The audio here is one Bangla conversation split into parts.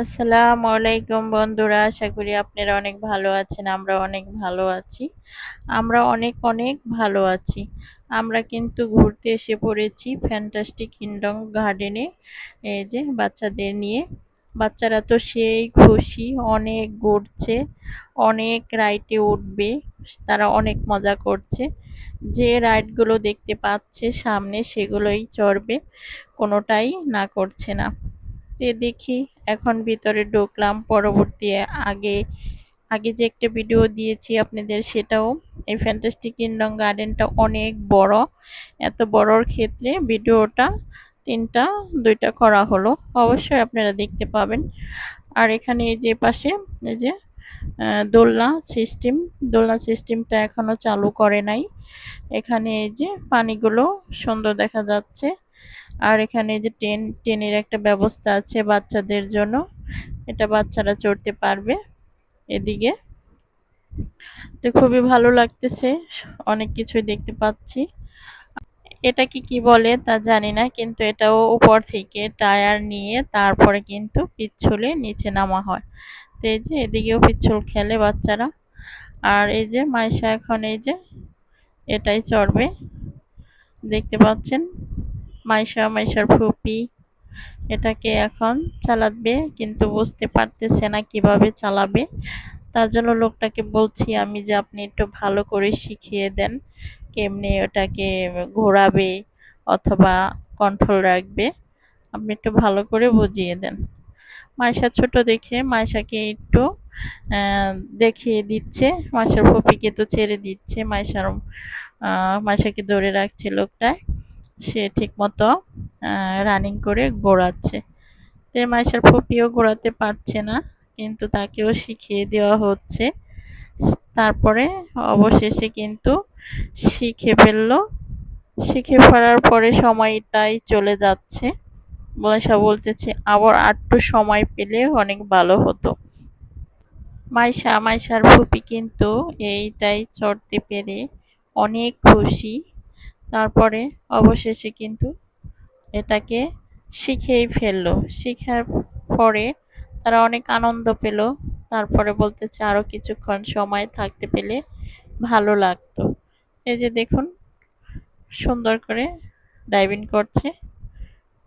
আসসালামু আলাইকুম বন্ধুরা, আশা করি আপনারা অনেক ভালো আছেন। আমরা অনেক ভালো আছি। আমরা অনেক অনেক ভালো আছি। আমরা কিন্তু ঘুরতে এসে পড়েছি ফ্যান্টাস্টিক কিংডম গার্ডেনে, এই যে বাচ্চাদের নিয়ে। বাচ্চারা তো সেই খুশি, অনেক ঘুরছে, অনেক রাইডে উঠবে, তারা অনেক মজা করছে। যে রাইডগুলো দেখতে পাচ্ছে সামনে সেগুলোই চড়বে, কোনোটাই না করছে না। দেখি এখন ভিতরে ঢুকলাম। পরবর্তী আগে আগে যে একটা ভিডিও দিয়েছি আপনাদের, সেটাও এই ফ্যান্টাস্টিক কিংডম গার্ডেনটা অনেক বড়। এত বড়র ক্ষেত্রে ভিডিওটা দুইটা করা হলো, অবশ্যই আপনারা দেখতে পাবেন। আর এখানে এই যে পাশে এই যে দোলনা সিস্টেমটা এখনো চালু করে নাই। এখানে এই যে পানিগুলো সুন্দর দেখা যাচ্ছে। আর এখানে যে ট্রেনের একটা ব্যবস্থা আছে বাচ্চাদের জন্য, এটা বাচ্চারা চড়তে পারবে। এদিকে তো খুবই ভালো লাগতেছে, অনেক কিছুই দেখতে পাচ্ছি। এটাকে কি বলে তা জানি না, কিন্তু এটাও উপর থেকে টায়ার নিয়ে তারপরে কিন্তু পিচ্ছলে নিচে নামা হয়। তো এই যে এদিকেও পিচ্ছল খেলে বাচ্চারা। আর এই যে মাইশা এখন এই যে এটাই চড়বে, দেখতে পাচ্ছেন। মাইশার ফুপি এটাকে এখন চালাবে, কিন্তু বুঝতে পারতেছে না কিভাবে চালাবে। তার জন্য লোকটাকে বলছি আমি যে আপনি একটু ভালো করে শিখিয়ে দেন, কেমনে ওটাকে ঘোরাবে অথবা কন্ট্রোল রাখবে, আপনি একটু ভালো করে বুঝিয়ে দেন। মাইশা ছোট দেখে মাইশাকে একটু দেখিয়ে দিচ্ছে, মাইশার ফুপিকে তো ছেড়ে দিচ্ছে, মাইশাকে ধরে রাখছে লোকটা। সে ঠিক মতো রানিং করে ঘোরাচ্ছে। তে মাইশার ফুপিও ঘোরাতে পারছে না, কিন্তু তাকেও শিখিয়ে দেওয়া হচ্ছে। তারপরে অবশেষে কিন্তু শিখে ফেললো। শিখে ফেলার পরে সময়টাই চলে যাচ্ছে। মাইশা বলতেছে আবার আরেকটু সময় পেলে অনেক ভালো হতো। মাইশার ফুপি কিন্তু এইটাই চড়তে পেরে অনেক খুশি। তারপরে অবশেষে কিন্তু এটাকে শিখেই ফেললো। শিখার পরে তারা অনেক আনন্দ পেল। তারপরে বলতেছে আরো কিছুক্ষণ সময় থাকতে পেলে ভালো লাগতো। এই যে দেখুন, সুন্দর করে ডাইভিং করছে।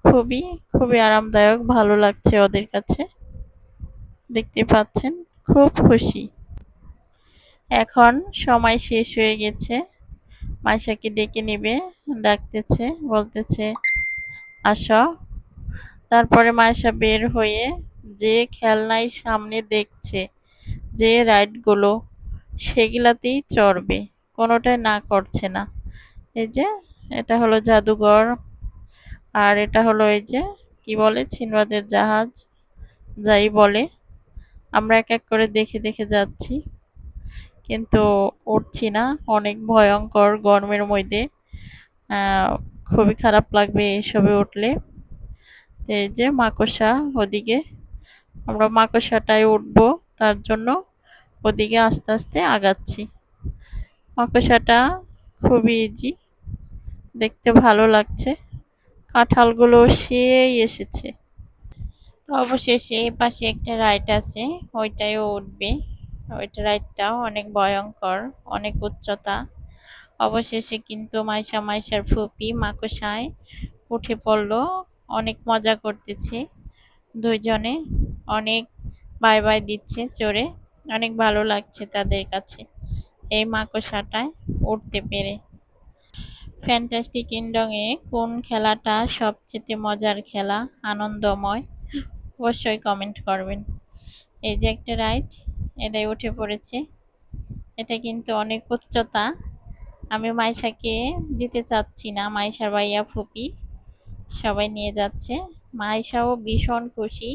খুবই খুবই আরামদায়ক, ভালো লাগছে ওদের কাছে, দেখতে পাচ্ছেন, খুব খুশি। এখন সময় শেষ হয়ে গেছে, মাইশাকে ডেকে নেবে, ডাকতেছে, বলতেছে আসো। তারপরে মাইশা বের হয়ে যে খেলনাই সামনে দেখছে, যে রাইডগুলো, সেগুলাতেই চড়বে, কোনোটাই না করছে না। এই যে এটা হলো জাদুঘর, আর এটা হলো এই যে কি বলে সিনবাদের জাহাজ, যাই বলে। আমরা এক এক করে দেখে দেখে যাচ্ছি, কিন্তু উঠছি না, অনেক ভয়ঙ্কর গরমের মধ্যে। খুবই খারাপ লাগবে এসবে উঠলে। এই যে মাকড়সা, ওদিকে আমরা মাকড়সাটায় উঠবো, তার জন্য ওদিকে আস্তে আস্তে আগাচ্ছি। মাকড়সাটা খুবই ইজি, দেখতে ভালো লাগছে। কাঁঠালগুলো সেই এসেছে। তো অবশেষে এই পাশে একটা রাইড আছে, ওইটাও উঠবে। ওইটা রাইডটাও অনেক ভয়ঙ্কর, অনেক উচ্চতা। অবশেষে কিন্তু মাইশার ফুপি মাকড়সায় উঠে পড়লো, অনেক মজা করতেছে দুইজনে, অনেক বাই বাই দিচ্ছে চড়ে। অনেক ভালো লাগছে তাদের কাছে এই মাকড়সাটায় উঠতে পেরে। ফ্যান্টাস্টিক কিংডমে কোন খেলাটা সবচেয়ে মজার খেলা, আনন্দময়, অবশ্যই কমেন্ট করবেন। এই যে একটা রাইড, এটাই উঠে পড়েছে। এটা কিন্তু অনেক উচ্চতা। আমি মাইশাকে দিতে চাচ্ছি না, মাইশার ভাইয়া ফুপি সবাই নিয়ে যাচ্ছে। মাইশাও ভীষণ খুশি,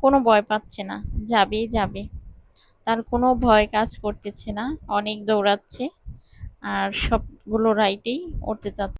কোনো ভয় পাচ্ছে না, যাবেই যাবে, তার কোনো ভয় কাজ করতেছে না, অনেক দৌড়াচ্ছে আর সবগুলো রাইডেই উঠতে চাচ্ছে।